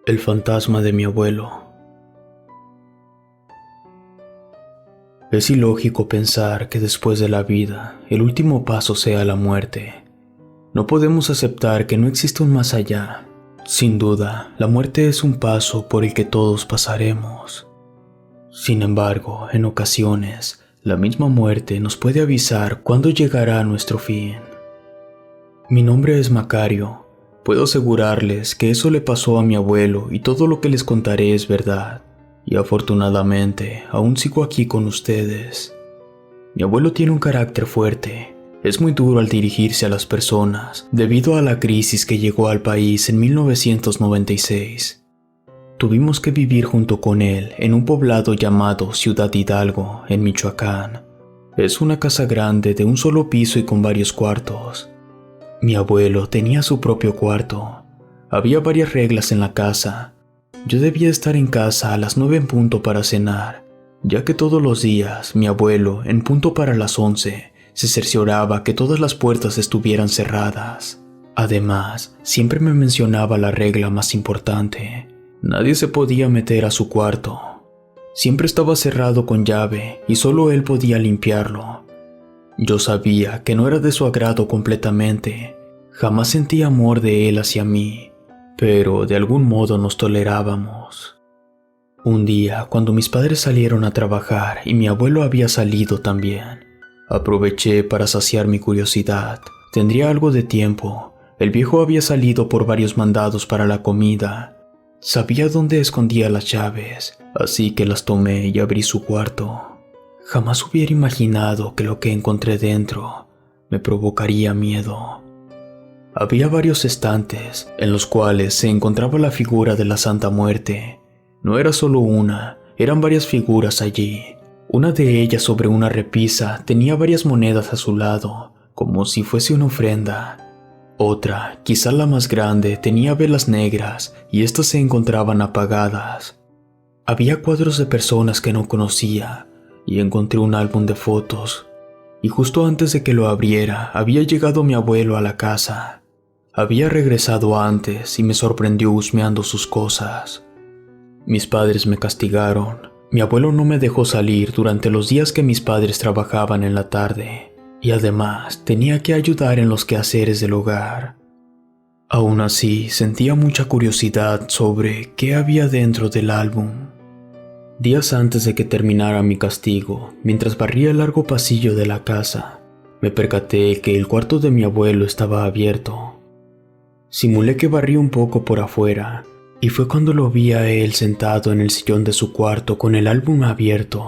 El fantasma de mi abuelo. Es ilógico pensar que después de la vida, el último paso sea la muerte. No podemos aceptar que no existe un más allá. Sin duda, la muerte es un paso por el que todos pasaremos. Sin embargo, en ocasiones, la misma muerte nos puede avisar cuándo llegará nuestro fin. Mi nombre es Macario. Puedo asegurarles que eso le pasó a mi abuelo y todo lo que les contaré es verdad. Y afortunadamente, aún sigo aquí con ustedes. Mi abuelo tiene un carácter fuerte. Es muy duro al dirigirse a las personas, debido a la crisis que llegó al país en 1996. Tuvimos que vivir junto con él en un poblado llamado Ciudad Hidalgo, en Michoacán. Es una casa grande de un solo piso y con varios cuartos. Mi abuelo tenía su propio cuarto. Había varias reglas en la casa. Yo debía estar en casa a las 9 en punto para cenar, ya que todos los días mi abuelo, en punto para las 11, se cercioraba que todas las puertas estuvieran cerradas. Además, siempre me mencionaba la regla más importante. Nadie se podía meter a su cuarto. Siempre estaba cerrado con llave y solo él podía limpiarlo. Yo sabía que no era de su agrado completamente. Jamás sentí amor de él hacia mí, pero de algún modo nos tolerábamos. Un día, cuando mis padres salieron a trabajar y mi abuelo había salido también, aproveché para saciar mi curiosidad. Tendría algo de tiempo. El viejo había salido por varios mandados para la comida. Sabía dónde escondía las llaves, así que las tomé y abrí su cuarto. Jamás hubiera imaginado que lo que encontré dentro me provocaría miedo. Había varios estantes en los cuales se encontraba la figura de la Santa Muerte. No era solo una, eran varias figuras allí. Una de ellas, sobre una repisa, tenía varias monedas a su lado, como si fuese una ofrenda. Otra, quizá la más grande, tenía velas negras y estas se encontraban apagadas. Había cuadros de personas que no conocía y encontré un álbum de fotos. Y justo antes de que lo abriera, había llegado mi abuelo a la casa. Había regresado antes y me sorprendió husmeando sus cosas. Mis padres me castigaron. Mi abuelo no me dejó salir durante los días que mis padres trabajaban en la tarde. Y además tenía que ayudar en los quehaceres del hogar. Aún así, sentía mucha curiosidad sobre qué había dentro del álbum. Días antes de que terminara mi castigo, mientras barría el largo pasillo de la casa, me percaté que el cuarto de mi abuelo estaba abierto. Simulé que barrí un poco por afuera, y fue cuando lo vi a él sentado en el sillón de su cuarto con el álbum abierto.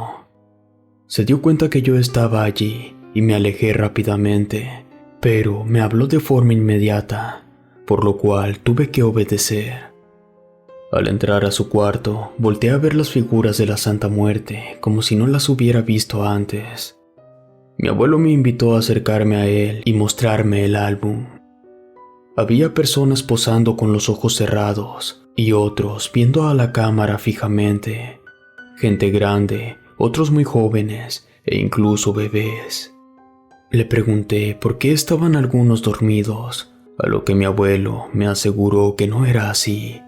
Se dio cuenta que yo estaba allí, y me alejé rápidamente, pero me habló de forma inmediata, por lo cual tuve que obedecer. Al entrar a su cuarto, volteé a ver las figuras de la Santa Muerte, como si no las hubiera visto antes. Mi abuelo me invitó a acercarme a él y mostrarme el álbum. Había personas posando con los ojos cerrados, y otros viendo a la cámara fijamente. Gente grande, otros muy jóvenes, e incluso bebés. Le pregunté por qué estaban algunos dormidos, a lo que mi abuelo me aseguró que no era así.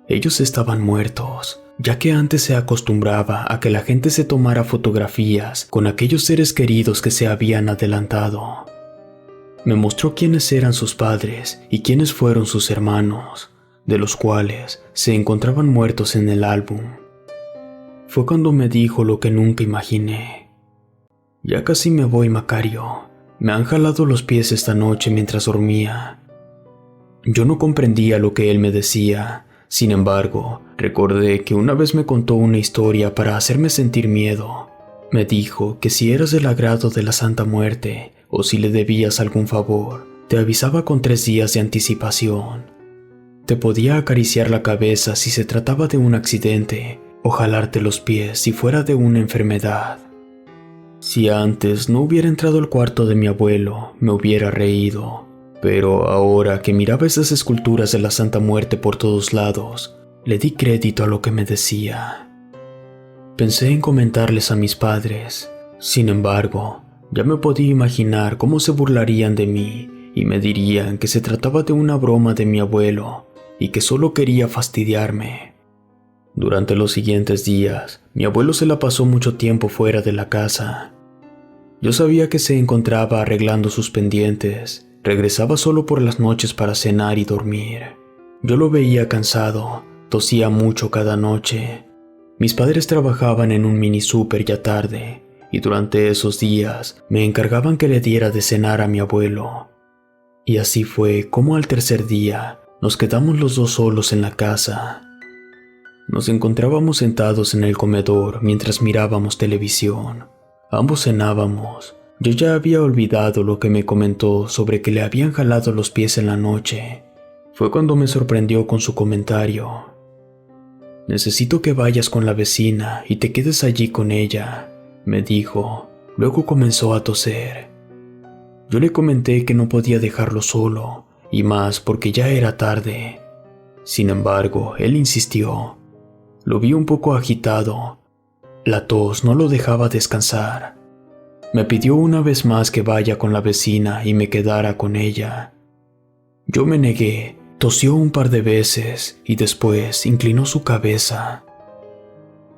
Ellos estaban muertos, ya que antes se acostumbraba a que la gente se tomara fotografías con aquellos seres queridos que se habían adelantado. Me mostró quiénes eran sus padres y quiénes fueron sus hermanos, de los cuales se encontraban muertos en el álbum. Fue cuando me dijo lo que nunca imaginé. Ya casi me voy, Macario. Me han jalado los pies esta noche mientras dormía. Yo no comprendía lo que él me decía. Sin embargo, recordé que una vez me contó una historia para hacerme sentir miedo. Me dijo que si eras del agrado de la Santa Muerte o si le debías algún favor, te avisaba con 3 días de anticipación. Te podía acariciar la cabeza si se trataba de un accidente o jalarte los pies si fuera de una enfermedad. Si antes no hubiera entrado al cuarto de mi abuelo, me hubiera reído. Pero ahora que miraba esas esculturas de la Santa Muerte por todos lados, le di crédito a lo que me decía. Pensé en comentarles a mis padres. Sin embargo, ya me podía imaginar cómo se burlarían de mí y me dirían que se trataba de una broma de mi abuelo y que solo quería fastidiarme. Durante los siguientes días, mi abuelo se la pasó mucho tiempo fuera de la casa. Yo sabía que se encontraba arreglando sus pendientes. Regresaba solo por las noches para cenar y dormir. Yo lo veía cansado, tosía mucho cada noche. Mis padres trabajaban en un mini súper ya tarde, y durante esos días me encargaban que le diera de cenar a mi abuelo. Y así fue como al tercer día nos quedamos los dos solos en la casa. Nos encontrábamos sentados en el comedor mientras mirábamos televisión. Ambos cenábamos. Yo ya había olvidado lo que me comentó sobre que le habían jalado los pies en la noche. Fue cuando me sorprendió con su comentario. «Necesito que vayas con la vecina y te quedes allí con ella», me dijo. Luego comenzó a toser. Yo le comenté que no podía dejarlo solo, y más porque ya era tarde. Sin embargo, él insistió. Lo vi un poco agitado. La tos no lo dejaba descansar. Me pidió una vez más que vaya con la vecina y me quedara con ella. Yo me negué, tosió un par de veces y después inclinó su cabeza.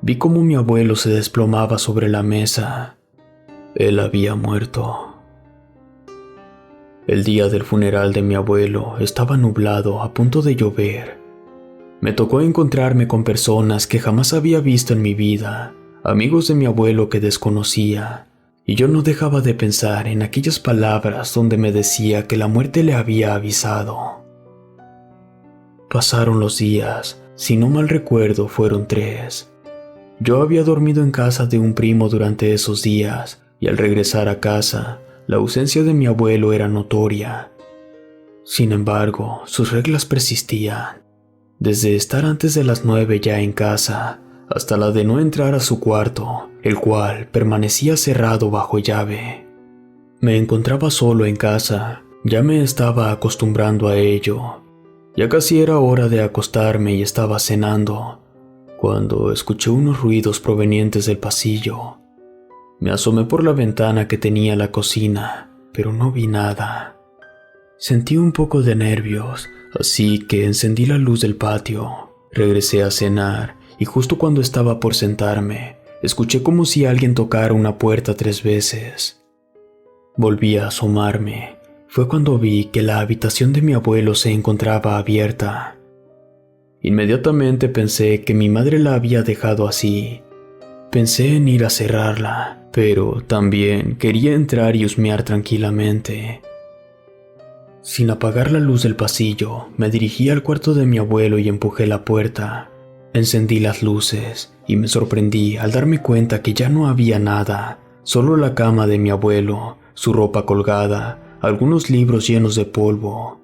Vi cómo mi abuelo se desplomaba sobre la mesa. Él había muerto. El día del funeral de mi abuelo estaba nublado, a punto de llover. Me tocó encontrarme con personas que jamás había visto en mi vida, amigos de mi abuelo que desconocía, y yo no dejaba de pensar en aquellas palabras donde me decía que la muerte le había avisado. Pasaron los días, si no mal recuerdo fueron 3. Yo había dormido en casa de un primo durante esos días, y al regresar a casa, la ausencia de mi abuelo era notoria. Sin embargo, sus reglas persistían. Desde estar antes de las 9 ya en casa, hasta la de no entrar a su cuarto, el cual permanecía cerrado bajo llave. Me encontraba solo en casa, ya me estaba acostumbrando a ello. Ya casi era hora de acostarme y estaba cenando, cuando escuché unos ruidos provenientes del pasillo. Me asomé por la ventana que tenía la cocina, pero no vi nada. Sentí un poco de nervios, así que encendí la luz del patio. Regresé a cenar y justo cuando estaba por sentarme, escuché como si alguien tocara una puerta 3 veces. Volví a asomarme. Fue cuando vi que la habitación de mi abuelo se encontraba abierta. Inmediatamente pensé que mi madre la había dejado así. Pensé en ir a cerrarla, pero también quería entrar y husmear tranquilamente. Sin apagar la luz del pasillo, me dirigí al cuarto de mi abuelo y empujé la puerta. Encendí las luces y me sorprendí al darme cuenta que ya no había nada, solo la cama de mi abuelo, su ropa colgada, algunos libros llenos de polvo.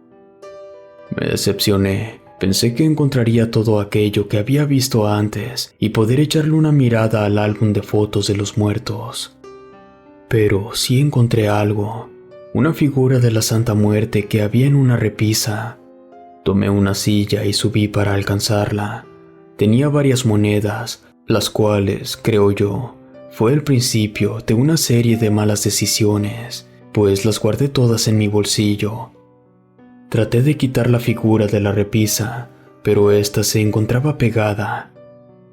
Me decepcioné. Pensé que encontraría todo aquello que había visto antes y poder echarle una mirada al álbum de fotos de los muertos. Pero sí encontré algo, una figura de la Santa Muerte que había en una repisa. Tomé una silla y subí para alcanzarla. Tenía varias monedas, las cuales, creo yo, fue el principio de una serie de malas decisiones, pues las guardé todas en mi bolsillo. Traté de quitar la figura de la repisa, pero ésta se encontraba pegada.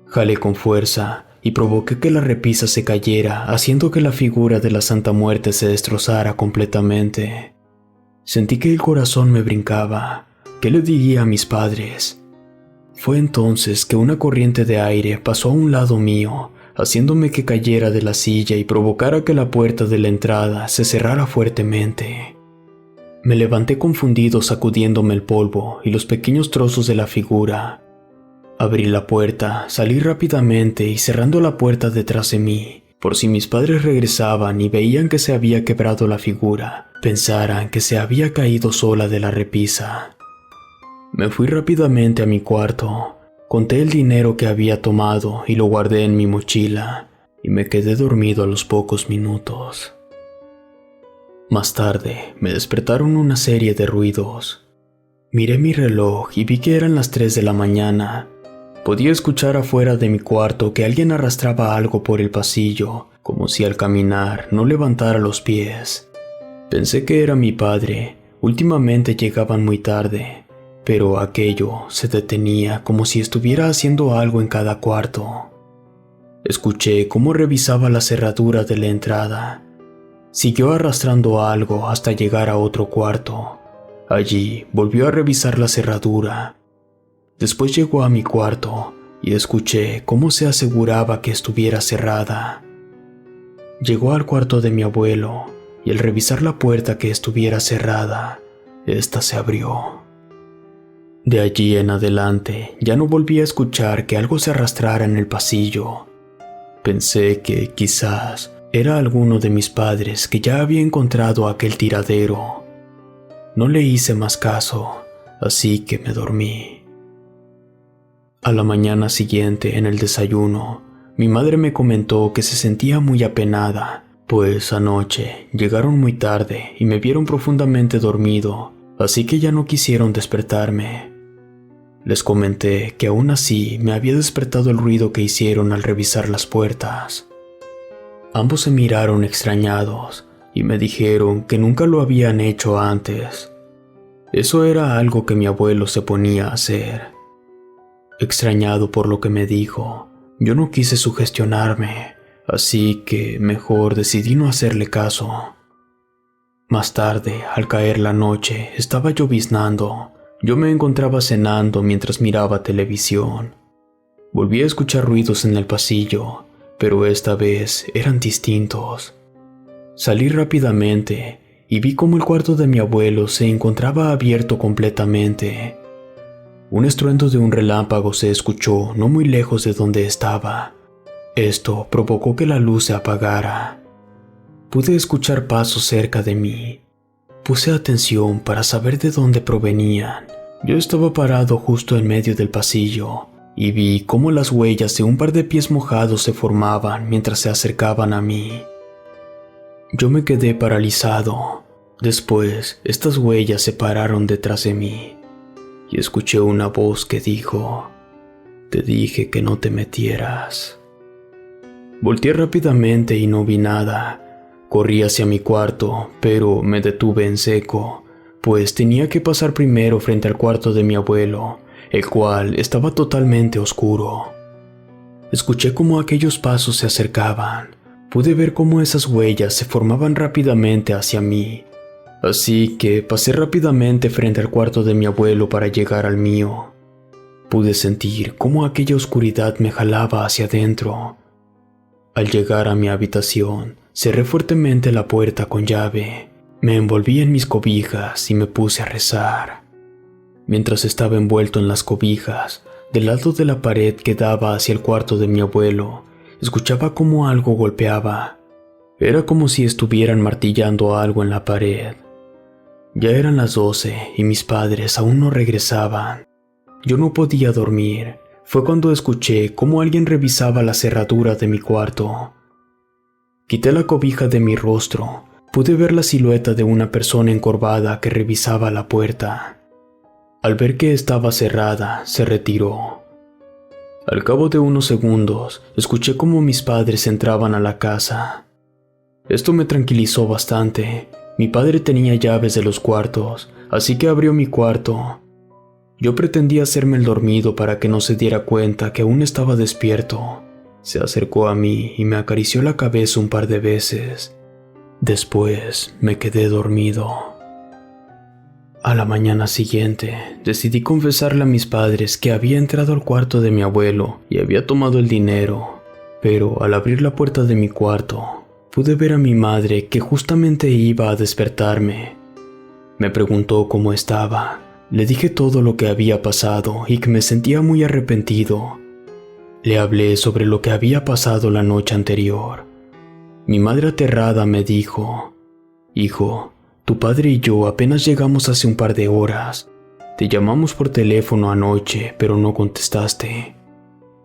Jalé con fuerza y provoqué que la repisa se cayera, haciendo que la figura de la Santa Muerte se destrozara completamente. Sentí que el corazón me brincaba. ¿Qué le diría a mis padres? Fue entonces que una corriente de aire pasó a un lado mío, haciéndome que cayera de la silla y provocara que la puerta de la entrada se cerrara fuertemente. Me levanté confundido sacudiéndome el polvo y los pequeños trozos de la figura. Abrí la puerta, salí rápidamente y cerrando la puerta detrás de mí, por si mis padres regresaban y veían que se había quebrado la figura, pensaran que se había caído sola de la repisa. Me fui rápidamente a mi cuarto, conté el dinero que había tomado y lo guardé en mi mochila, y me quedé dormido a los pocos minutos. Más tarde, me despertaron una serie de ruidos. Miré mi reloj y vi que eran las 3 de la mañana. Podía escuchar afuera de mi cuarto que alguien arrastraba algo por el pasillo, como si al caminar no levantara los pies. Pensé que era mi padre. Últimamente llegaban muy tarde. pero aquello se detenía como si estuviera haciendo algo en cada cuarto. Escuché cómo revisaba la cerradura de la entrada. Siguió arrastrando algo hasta llegar a otro cuarto. Allí volvió a revisar la cerradura. Después llegó a mi cuarto y escuché cómo se aseguraba que estuviera cerrada. Llegó al cuarto de mi abuelo y al revisar la puerta que estuviera cerrada, ésta se abrió. De allí en adelante ya no volví a escuchar que algo se arrastrara en el pasillo. Pensé que quizás era alguno de mis padres que ya había encontrado aquel tiradero. No le hice más caso, así que me dormí. A la mañana siguiente, en el desayuno, mi madre me comentó que se sentía muy apenada, pues anoche llegaron muy tarde y me vieron profundamente dormido, así que ya no quisieron despertarme. Les comenté que aún así me había despertado el ruido que hicieron al revisar las puertas. Ambos se miraron extrañados y me dijeron que nunca lo habían hecho antes. Eso era algo que mi abuelo se ponía a hacer. Extrañado por lo que me dijo, yo no quise sugestionarme, así que mejor decidí no hacerle caso. Más tarde, al caer la noche, estaba lloviznando. Yo me encontraba cenando mientras miraba televisión. Volví a escuchar ruidos en el pasillo, pero esta vez eran distintos. Salí rápidamente y vi cómo el cuarto de mi abuelo se encontraba abierto completamente. Un estruendo de un relámpago se escuchó no muy lejos de donde estaba. Esto provocó que la luz se apagara. Pude escuchar pasos cerca de mí. Puse atención para saber de dónde provenían. Yo estaba parado justo en medio del pasillo y vi cómo las huellas de un par de pies mojados se formaban mientras se acercaban a mí. Yo me quedé paralizado. Después, estas huellas se pararon detrás de mí y escuché una voz que dijo: «Te dije que no te metieras». Volteé rápidamente y no vi nada. Corrí hacia mi cuarto, pero me detuve en seco, pues tenía que pasar primero frente al cuarto de mi abuelo, el cual estaba totalmente oscuro. Escuché cómo aquellos pasos se acercaban. Pude ver cómo esas huellas se formaban rápidamente hacia mí. Así que pasé rápidamente frente al cuarto de mi abuelo para llegar al mío. Pude sentir cómo aquella oscuridad me jalaba hacia adentro. Al llegar a mi habitación, cerré fuertemente la puerta con llave. Me envolví en mis cobijas y me puse a rezar. Mientras estaba envuelto en las cobijas, del lado de la pared que daba hacia el cuarto de mi abuelo, escuchaba cómo algo golpeaba. Era como si estuvieran martillando algo en la pared. Ya eran las 12 y mis padres aún no regresaban. Yo no podía dormir. Fue cuando escuché cómo alguien revisaba la cerradura de mi cuarto. Quité la cobija de mi rostro. Pude ver la silueta de una persona encorvada que revisaba la puerta. Al ver que estaba cerrada, se retiró. Al cabo de unos segundos, escuché cómo mis padres entraban a la casa. Esto me tranquilizó bastante. Mi padre tenía llaves de los cuartos, así que abrió mi cuarto. Yo pretendía hacerme el dormido para que no se diera cuenta que aún estaba despierto. Se acercó a mí y me acarició la cabeza un par de veces. Después me quedé dormido. A la mañana siguiente, decidí confesarle a mis padres que había entrado al cuarto de mi abuelo y había tomado el dinero. Pero al abrir la puerta de mi cuarto, pude ver a mi madre que justamente iba a despertarme. Me preguntó cómo estaba. Le dije todo lo que había pasado y que me sentía muy arrepentido. Le hablé sobre lo que había pasado la noche anterior. Mi madre aterrada me dijo: «Hijo, tu padre y yo apenas llegamos hace un par de horas. Te llamamos por teléfono anoche, pero no contestaste.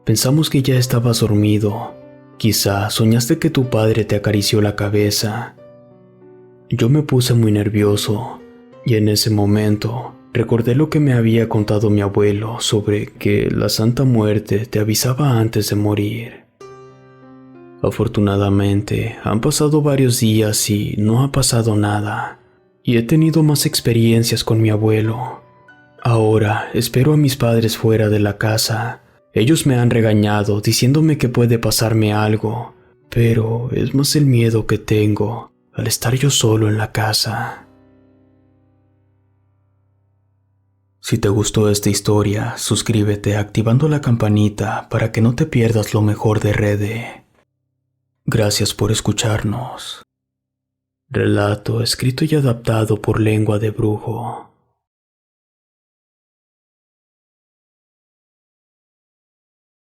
Pensamos que ya estabas dormido. Quizá soñaste que tu padre te acarició la cabeza». Yo me puse muy nervioso y en ese momento recordé lo que me había contado mi abuelo sobre que la Santa Muerte te avisaba antes de morir. Afortunadamente, han pasado varios días y no ha pasado nada, y he tenido más experiencias con mi abuelo. Ahora espero a mis padres fuera de la casa. Ellos me han regañado diciéndome que puede pasarme algo, pero es más el miedo que tengo al estar yo solo en la casa. Si te gustó esta historia, suscríbete activando la campanita para que no te pierdas lo mejor de Rede. Gracias por escucharnos. Relato escrito y adaptado por Lengua de Brujo.